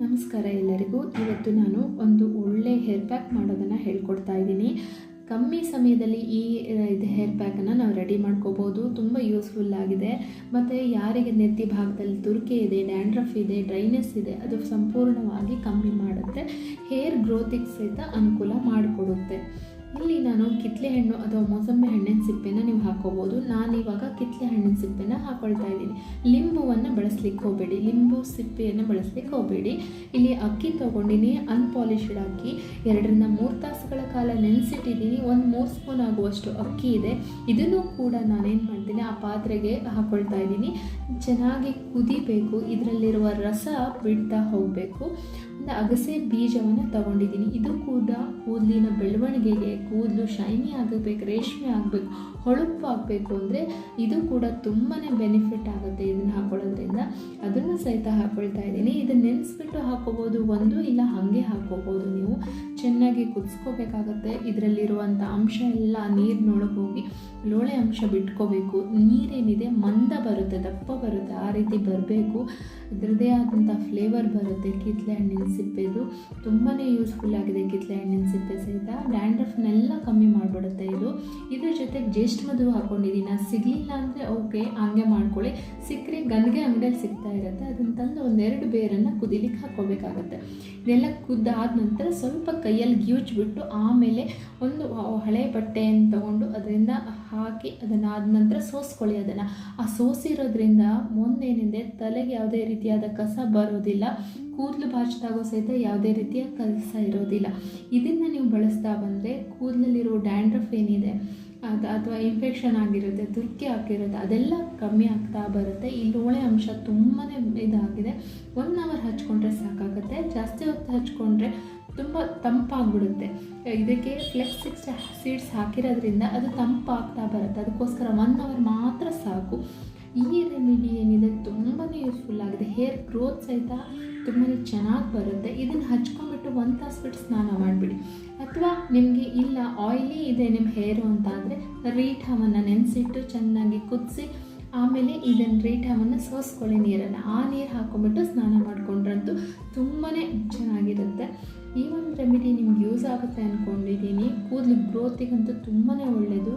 ನಮಸ್ಕಾರ ಎಲ್ಲರಿಗೂ. ಇವತ್ತು ನಾನು ಒಂದು ಒಳ್ಳೆ ಹೇರ್ ಪ್ಯಾಕ್ ಮಾಡೋದನ್ನು ಹೇಳ್ಕೊಡ್ತಾ ಇದ್ದೀನಿ. ಕಮ್ಮಿ ಸಮಯದಲ್ಲಿ ಈ ಹೇರ್ ಪ್ಯಾಕನ್ನು ನಾವು ರೆಡಿ ಮಾಡ್ಕೋಬೋದು. ತುಂಬ ಯೂಸ್ಫುಲ್ ಆಗಿದೆ. ಮತ್ತು ಯಾರಿಗೆ ನೆತ್ತಿ ಭಾಗದಲ್ಲಿ ತುರಿಕೆ ಇದೆ, ಡ್ಯಾಂಡ್ರಫ್ ಇದೆ, ಡ್ರೈನೆಸ್ ಇದೆ, ಅದು ಸಂಪೂರ್ಣವಾಗಿ ಕಮ್ಮಿ ಮಾಡುತ್ತೆ. ಹೇರ್ ಗ್ರೋತಿಗೆ ಸಹಿತ ಅನುಕೂಲ ಮಾಡಿಕೊಡುತ್ತೆ. ಇಲ್ಲಿ ನಾನು ಕಿತ್ತಳೆ ಹಣ್ಣು ಅಥವಾ ಮೋಸಂಬಿ ಹಣ್ಣಿನ ಸಿಪ್ಪೆನ ನೀವು ಹಾಕೋಬೋದು. ನಾನಿವಾಗ ಕಿತ್ತಳೆ ಹಣ್ಣಿನ ಸಿಪ್ಪೆನ ಹಾಕೊಳ್ತಾ ಇದ್ದೀನಿ. ಲಿಂಬುವನ್ನು ಬಳಸ್ಲಿಕ್ಕೆ ಹೋಗಬೇಡಿ, ಲಿಂಬು ಸಿಪ್ಪೆಯನ್ನು ಬಳಸ್ಲಿಕ್ಕೆ ಹೋಗಬೇಡಿ. ಇಲ್ಲಿ ಅಕ್ಕಿ ತೊಗೊಂಡಿನಿ, ಅನ್ಪಾಲಿಶ್ಡ್ ಅಕ್ಕಿ 2-3 ತಾಸುಗಳ ಕಾಲ ನೆನೆಸಿಟ್ಟಿದ್ದೀನಿ. 3 ಸ್ಪೂನ್ ಆಗುವಷ್ಟು ಅಕ್ಕಿ ಇದೆ. ಇದನ್ನು ಕೂಡ ನಾನೇನು ಮಾಡ್ತೀನಿ, ಆ ಪಾತ್ರೆಗೆ ಹಾಕೊಳ್ತಾ ಇದ್ದೀನಿ. ಚೆನ್ನಾಗಿ ಕುದಿಬೇಕು, ಇದರಲ್ಲಿರುವ ರಸ ಬಿಡ್ತಾ ಹೋಗಬೇಕು. ಒಂದು ಅಗಸೆ ಬೀಜವನ್ನು ತಗೊಂಡಿದ್ದೀನಿ. ಇದು ಕೂಡ ಕೂದಲಿನ ಬೆಳವಣಿಗೆಗೆ, ಕೂದಲು ಶೈನಿ ಆಗಬೇಕು, ರೇಷ್ಮೆ ಆಗಬೇಕು, ಹೊಳಪು ಆಗಬೇಕು ಅಂದರೆ ಇದು ಕೂಡ ತುಂಬಾ ಬೆನಿಫಿಟ್ ಆಗುತ್ತೆ ಇದನ್ನು ಹಾಕೊಳ್ಳೋದ್ರಿಂದ. ಅದನ್ನು ಸಹಿತ ಹಾಕ್ಕೊಳ್ತಾ ಇದ್ದೀನಿ. ಇದನ್ನು ನೆನೆಸ್ಬಿಟ್ಟು ಹಾಕೋಬೋದು, ಇಲ್ಲ ಹಾಗೆ ಹಾಕೋಬೋದು. ನೀವು ಚೆನ್ನಾಗಿ ಕುದಿಸ್ಕೋಬೇಕಾಗತ್ತೆ. ಇದರಲ್ಲಿರುವಂಥ ಅಂಶ ಎಲ್ಲ ನೀರಿನೊಳಗೆ ಹೋಗಿ ಲೋಳೆ ಅಂಶ ಬಿಟ್ಕೋಬೇಕು. ನೀರೇನಿದೆ ಮಂದ ಬರುತ್ತೆ, ದಪ್ಪ ಬರುತ್ತೆ, ಆ ರೀತಿ ಬರಬೇಕು. ಇದರದೇ ಆದಂಥ ಫ್ಲೇವರ್ ಬರುತ್ತೆ. ಕಿತ್ತಳೆ ಹಣ್ಣಿನ ಸಿಪ್ಪೆದು ತುಂಬಾ ಯೂಸ್ಫುಲ್ ಆಗಿದೆ. ಕಿತ್ತಳೆ ಹಣ್ಣಿನ ಸಿಪ್ಪೆ ಸಹಿತ ಡ್ಯಾಂಡ್ರಫ್ನೆಲ್ಲ ಕಮ್ಮಿ ಮಾಡಿಬಿಡುತ್ತೆ ಇದು. ಇದ್ರ ಜೊತೆಗೆ ಜ್ಯೇಷ್ಠ ಮಧು ಹಾಕ್ಕೊಂಡಿದ್ದೀನಿ. ಅದು ಸಿಗಲಿಲ್ಲ ಅಂದರೆ ಓಕೆ, ಹಂಗೆ ಮಾಡ್ಕೊಳ್ಳಿ. ಸಿಕ್ಕರೆ ಗಂದಿಗೆ ಅಂಗಡಿಯಲ್ಲಿ ಸಿಗ್ತಾ ಇರುತ್ತೆ, ಅದನ್ನು ತಂದು 1-2 ಬೇರನ್ನು ಕುದಿಲಿಕ್ಕೆ ಹಾಕ್ಕೋಬೇಕಾಗತ್ತೆ. ಇದೆಲ್ಲ ಕುದ್ದಾದ ನಂತರ ಸ್ವಲ್ಪ ಕೈಯಲ್ಲಿ ಗಿವುಚ್ಬಿಟ್ಟು ಆಮೇಲೆ ಒಂದು ಹಳೆ ಬಟ್ಟೆಯನ್ನು ತೊಗೊಂಡು ಅದರಿಂದ ಹಾಕಿ ಅದನ್ನಾದ ನಂತರ ಸೋಸ್ಕೊಳ್ಳಿ. ಅದನ್ನು ಸೋಸಿರೋದ್ರಿಂದ ಮುಂದೇನಿದೆ ತಲೆಗೆ ಯಾವುದೇ ರೀತಿಯಾದ ಕಸ ಬರೋದಿಲ್ಲ. ಕೂದಲು ಬಾಚಿದಾಗೂ ಸಹಿತ ಯಾವುದೇ ರೀತಿಯ ಕಸ ಇರೋದಿಲ್ಲ. ಇದನ್ನು ನೀವು ಬಳಸ್ತಾ ಬಂದರೆ ಕೂದಲಲ್ಲಿರೋ ಡ್ಯಾಂಡ್ರಫ್ ಏನಿದೆ ಅಥವಾ ಇನ್ಫೆಕ್ಷನ್ ಆಗಿರುತ್ತೆ, ತುರ್ಕೆ ಆಗಿರುತ್ತೆ, ಅದೆಲ್ಲ ಕಮ್ಮಿ ಆಗ್ತಾ ಬರುತ್ತೆ. ಈ ಲೋಳೆ ಅಂಶ ತುಂಬಾ ಇದಾಗಿದೆ. 1 ಅವರ್ ಹಚ್ಕೊಂಡ್ರೆ ಸಾಕಾಗುತ್ತೆ. ಜಾಸ್ತಿ ಹೊತ್ತು ಹಚ್ಕೊಂಡ್ರೆ ತುಂಬ ತಂಪಾಗ್ಬಿಡುತ್ತೆ. ಇದಕ್ಕೆ ಫ್ಲೆಕ್ಸ್ ಸೀಡ್ಸ್ ಹಾಕಿರೋದ್ರಿಂದ ಅದು ತಂಪಾಗ್ತಾ ಬರುತ್ತೆ. ಅದಕ್ಕೋಸ್ಕರ 1 ಅವರ್ ಮಾತ್ರ ಸಾಕು. ಈ ರೆಮಿಡಿ ಏನಿದೆ ತುಂಬಾ ಯೂಸ್ಫುಲ್ ಆಗಿದೆ. ಹೇರ್ ಗ್ರೋತ್ ಸಹಿತ ತುಂಬಾ ಚೆನ್ನಾಗಿ ಬರುತ್ತೆ. ಇದನ್ನು ಹಚ್ಕೊಂಡ್ಬಿಟ್ಟು 1 ತಾಸು ಬಿಟ್ಟು ಸ್ನಾನ ಮಾಡಿಬಿಡಿ. ಅಥವಾ ನಿಮಗೆ ಇಲ್ಲ ಆಯಿಲಿ ಇದೆ ನಿಮ್ಮ ಹೇರು ಅಂತ ಅಂದರೆ ರೀಠಾವನ್ನು ನೆನೆಸಿಟ್ಟು ಚೆನ್ನಾಗಿ ಕುದಿಸಿ ಆಮೇಲೆ ಇದನ್ನು ರೀಠಾವನ್ನು ಸೋಸ್ಕೊಳ್ಳಿ ನೀರನ್ನು. ಆ ನೀರು ಹಾಕ್ಕೊಂಬಿಟ್ಟು ಸ್ನಾನ ಮಾಡಿಕೊಂಡ್ರಂತೂ ತುಂಬಾ ಚೆನ್ನಾಗಿರುತ್ತೆ. ಈ ಒಂದು ರೆಮಿಡಿ ನಿಮ್ಗೆ ಯೂಸ್ ಆಗುತ್ತೆ ಅಂದ್ಕೊಂಡಿದ್ದೀನಿ. ಕೂದಲು ಗ್ರೋತಿಗಂತೂ ತುಂಬಾ ಒಳ್ಳೆಯದು.